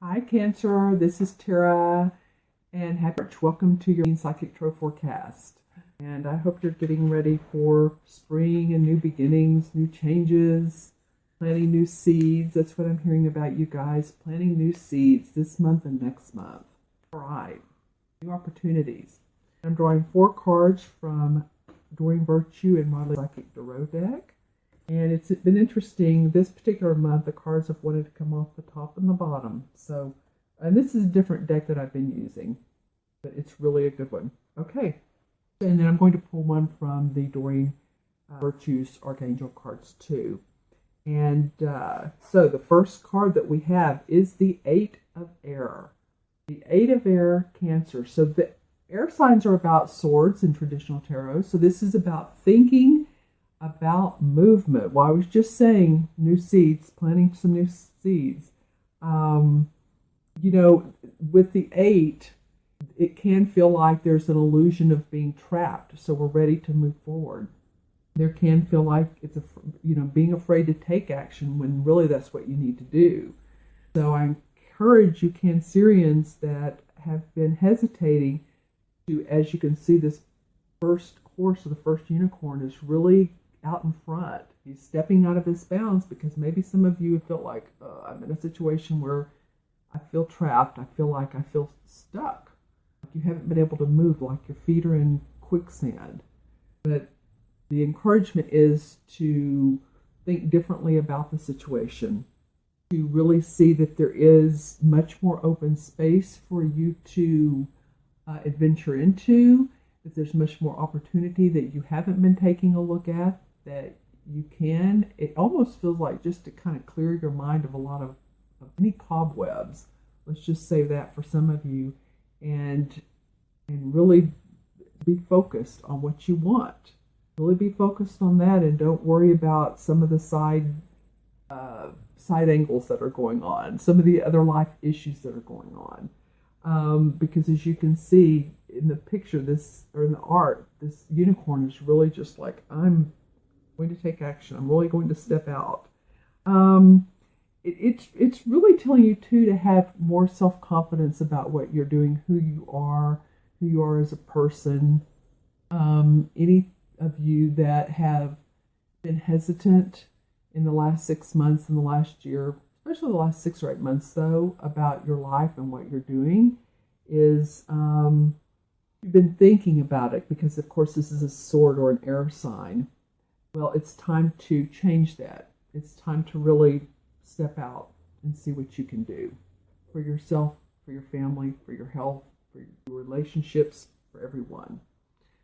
Hi, Cancer. This is Tara, and welcome to your Psychic Tarot forecast. And I hope you're getting ready for spring and new beginnings, new changes, planting new seeds. That's what I'm hearing about you guys, planting new seeds this month and next month. All right, new opportunities. I'm drawing 4 cards from Adoring Virtue and my Psychic Tarot deck. And it's been interesting, this particular month, the cards have wanted to come off the top and the bottom. So, and this is a different deck that I've been using, but it's really a good one. Okay, and then I'm going to pull one from the Adoring Virtues Archangel cards too. And so the first card that we have is the 8 of Air. The 8 of Air, Cancer. So the air signs are about swords in traditional tarot. So this is about thinking, about movement. Well, I was just saying new seeds, planting some new seeds. You know, with the 8, it can feel like there's an illusion of being trapped. So we're ready to move forward. There can feel like it's being afraid to take action when really that's what you need to do. So I encourage you Cancerians that have been hesitating to, as you can see, this first horse or the first unicorn is really out in front. He's stepping out of his bounds because maybe some of you feel like I'm in a situation where I feel trapped. I feel stuck. Like you haven't been able to move, like your feet are in quicksand. But the encouragement is to think differently about the situation, to really see that there is much more open space for you to adventure into, that there's much more opportunity that you haven't been taking a look at, that you can. It almost feels like just to kind of clear your mind of a lot of any cobwebs. Let's just say that for some of you, and really be focused on what you want. Really be focused on that, and don't worry about some of the side angles that are going on, some of the other life issues that are going on. Because as you can see in the picture, in the art, this unicorn is really just like, I'm going to take action. I'm really going to step out. It's really telling you too to have more self-confidence about what you're doing, who you are as a person. Any of you that have been hesitant in the last 6 months, in the last year, especially the last 6 or 8 months though, about your life and what you're doing, is you've been thinking about it, because of course this is a sword or an air sign. Well, it's time to change that. It's time to really step out and see what you can do for yourself, for your family, for your health, for your relationships, for everyone.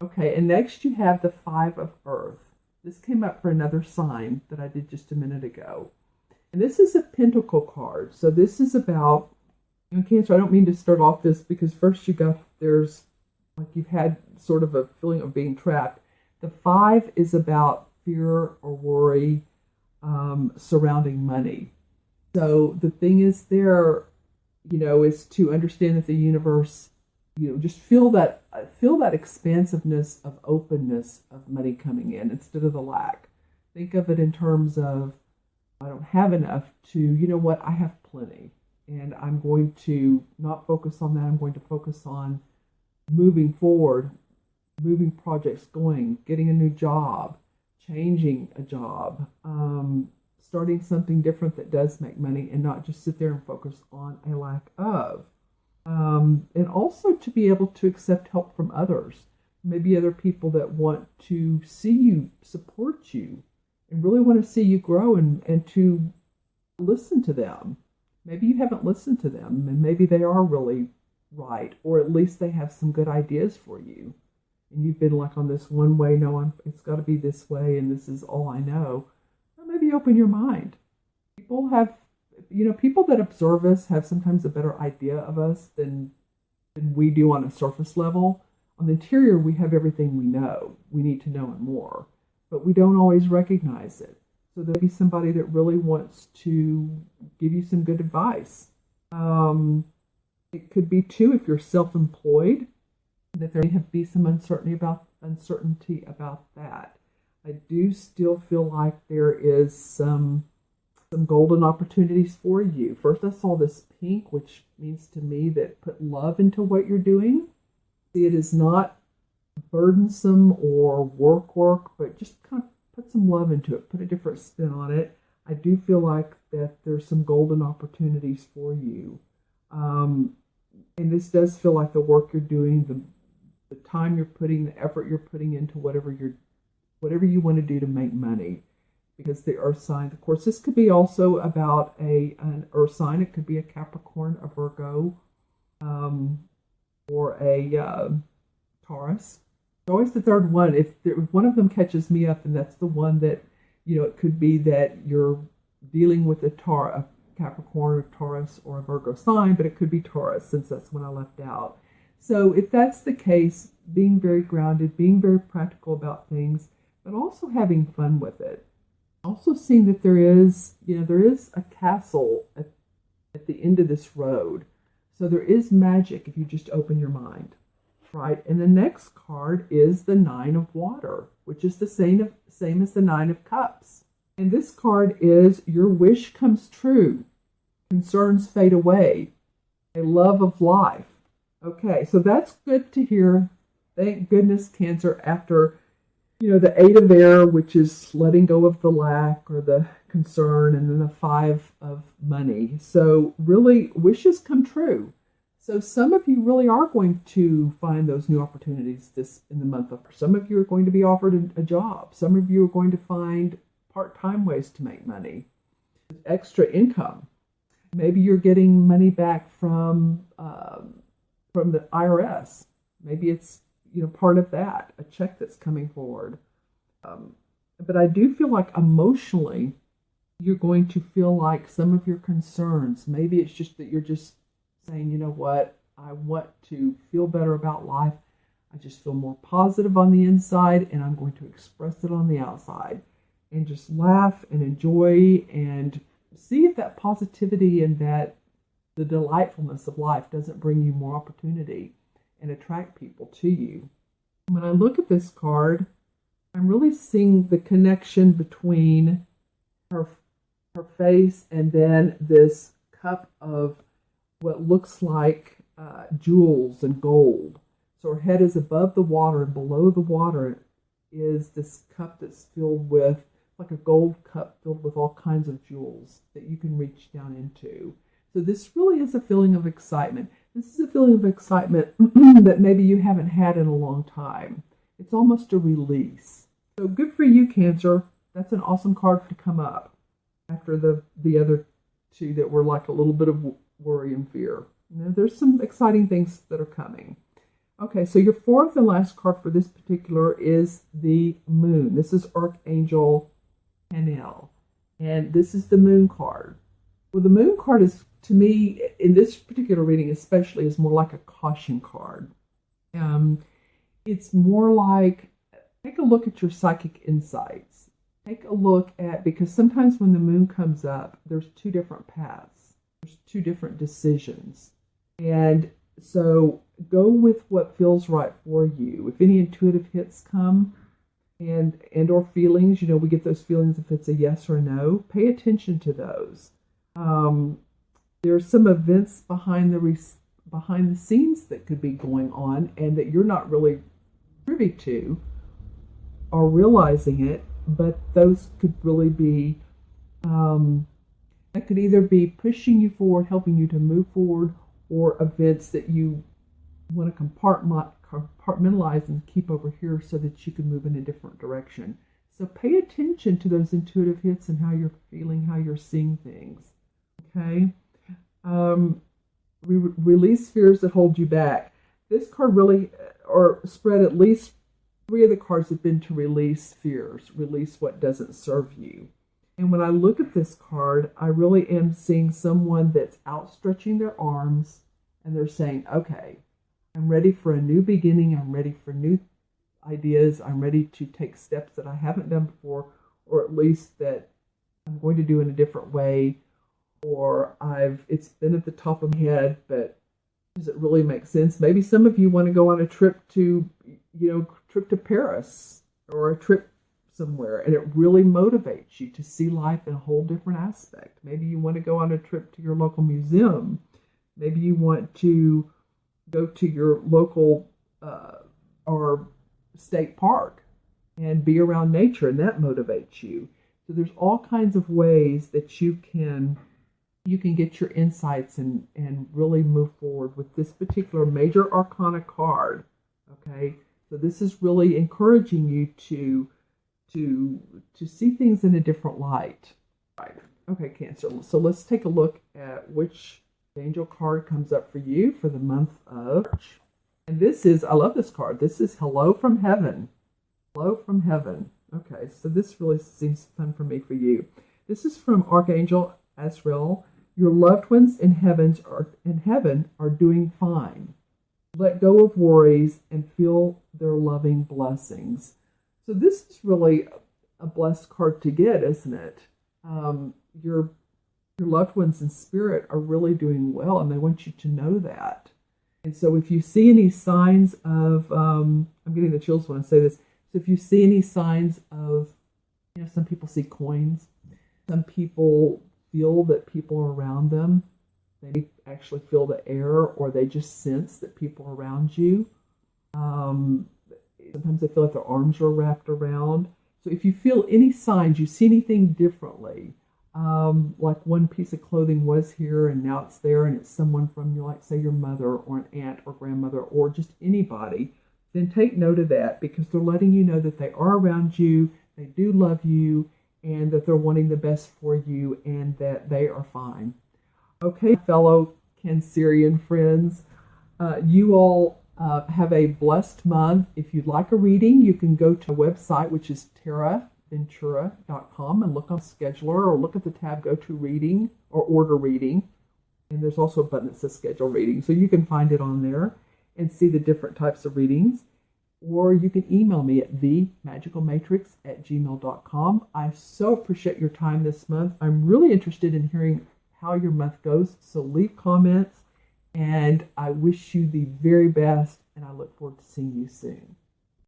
Okay, and next you have the 5 of Earth. This came up for another sign that I did just a minute ago. And this is a pentacle card. So this is about, Cancer, I don't mean to start off this, because first there's like you've had sort of a feeling of being trapped. The 5 is about fear or worry surrounding money. So the thing is there, is to understand that the universe, just feel that expansiveness of openness of money coming in instead of the lack. Think of it in terms of, I don't have enough to, I have plenty. And I'm going to not focus on that. I'm going to focus on moving forward, moving projects going, getting a new job, changing a job, starting something different that does make money, and not just sit there and focus on a lack of. And also to be able to accept help from others, maybe other people that want to see you, support you, and really want to see you grow, and to listen to them. Maybe you haven't listened to them, and maybe they are really right, or at least they have some good ideas for you. And you've been like on this one way, no, it's got to be this way, and this is all I know. Or maybe open your mind. People have, people that observe us have sometimes a better idea of us than we do on a surface level. On the interior, we have everything we know. We need to know and more, but we don't always recognize it. So there'll be somebody that really wants to give you some good advice. It could be too, if you're self-employed, that there may be some uncertainty about that. I do still feel like there is some some golden opportunities for you. First, I saw this pink, which means to me that put love into what you're doing. See, it is not burdensome or work, but just kind of put some love into it, put a different spin on it. I do feel like that there's some golden opportunities for you. And this does feel like the work you're doing, the time you're putting, the effort you're putting into whatever you want to do to make money. Because the earth signs, of course, this could be also about an earth sign. It could be a Capricorn, a Virgo, or a Taurus. Always the third one. If one of them catches me up, then that's the one that, it could be that you're dealing with a Capricorn, a Taurus, or a Virgo sign, but it could be Taurus since that's one I left out. So if that's the case, being very grounded, being very practical about things, but also having fun with it. Also seeing that there is a castle at the end of this road. So there is magic if you just open your mind, right? And the next card is the Nine of Water, which is the same as the Nine of Cups. And this card is your wish comes true. Concerns fade away. A love of life. Okay, so that's good to hear. Thank goodness, Cancer, after the Eight of Air, which is letting go of the lack or the concern, and then the Five of Money. So really, wishes come true. So some of you really are going to find those new opportunities in the month of. Some of you are going to be offered a job. Some of you are going to find part-time ways to make money, extra income. Maybe you're getting money back from the IRS. Maybe it's part of that, a check that's coming forward. But I do feel like emotionally, you're going to feel like some of your concerns, maybe it's just that you're just saying, what, I want to feel better about life. I just feel more positive on the inside, and I'm going to express it on the outside. And just laugh and enjoy and see if that positivity and that the delightfulness of life doesn't bring you more opportunity and attract people to you. When I look at this card, I'm really seeing the connection between her face and then this cup of what looks like jewels and gold. So her head is above the water, and below the water is this cup that's filled with, like a gold cup filled with all kinds of jewels that you can reach down into. So this really is a feeling of excitement. This is a feeling of excitement that maybe you haven't had in a long time. It's almost a release. So good for you, Cancer. That's an awesome card to come up after the other two that were like a little bit of worry and fear. There's some exciting things that are coming. Okay, so your fourth and last card for this particular is the Moon. This is Archangel Haniel, and this is the Moon card. Well, the Moon card is, to me, in this particular reading especially, is more like a caution card. It's more like, take a look at your psychic insights. Take a look at, because sometimes when the moon comes up, there's two different paths. There's two different decisions. And so go with what feels right for you. If any intuitive hits come and or feelings, we get those feelings if it's a yes or a no, pay attention to those. There's some events behind the scenes that could be going on and that you're not really privy to or realizing it, but those could really be, that could either be pushing you forward, helping you to move forward, or events that you want to compartmentalize and keep over here so that you can move in a different direction. So pay attention to those intuitive hits and how you're feeling, how you're seeing things. Okay? Release fears that hold you back. This card really, or spread at least 3 of the cards have been to release fears, release what doesn't serve you. And when I look at this card, I really am seeing someone that's outstretching their arms and they're saying, okay, I'm ready for a new beginning. I'm ready for new ideas. I'm ready to take steps that I haven't done before, or at least that I'm going to do in a different way. Or it's been at the top of my head, but does it really make sense? Maybe some of you want to go on a trip to Paris, or a trip somewhere, and it really motivates you to see life in a whole different aspect. Maybe you want to go on a trip to your local museum. Maybe you want to go to your local or state park and be around nature, and that motivates you. So there's all kinds of ways that you can get your insights and really move forward with this particular major arcana card. Okay, so this is really encouraging you to see things in a different light. Right. Okay, Cancer. So let's take a look at which angel card comes up for you for the month of March. And this is, I love this card. This is Hello from Heaven. Hello from Heaven. Okay, so this really seems fun for me for you. This is from Archangel Azrael. Your loved ones in heaven are doing fine. Let go of worries and feel their loving blessings. So this is really a blessed card to get, isn't it? Your loved ones in spirit are really doing well, and they want you to know that. And so if you see any signs of, I'm getting the chills when I say this. So if you see any signs of, some people see coins. Some people feel that people are around them. They actually feel the air, or they just sense that people are around you. Sometimes they feel like their arms are wrapped around. So if you feel any signs, you see anything differently, like one piece of clothing was here and now it's there, and it's someone from you, like say your mother or an aunt or grandmother or just anybody, then take note of that, because they're letting you know that they are around you, they do love you, and that they're wanting the best for you, and that they are fine. Okay, fellow Cancerian friends, you all have a blessed month. If you'd like a reading, you can go to a website, which is taraventura.com, and look on scheduler, or look at the tab Go to Reading or Order Reading. And there's also a button that says Schedule Reading, so you can find it on there and see the different types of readings. Or you can email me at themagicalmatrix@gmail.com. I so appreciate your time this month. I'm really interested in hearing how your month goes, so leave comments, and I wish you the very best, and I look forward to seeing you soon.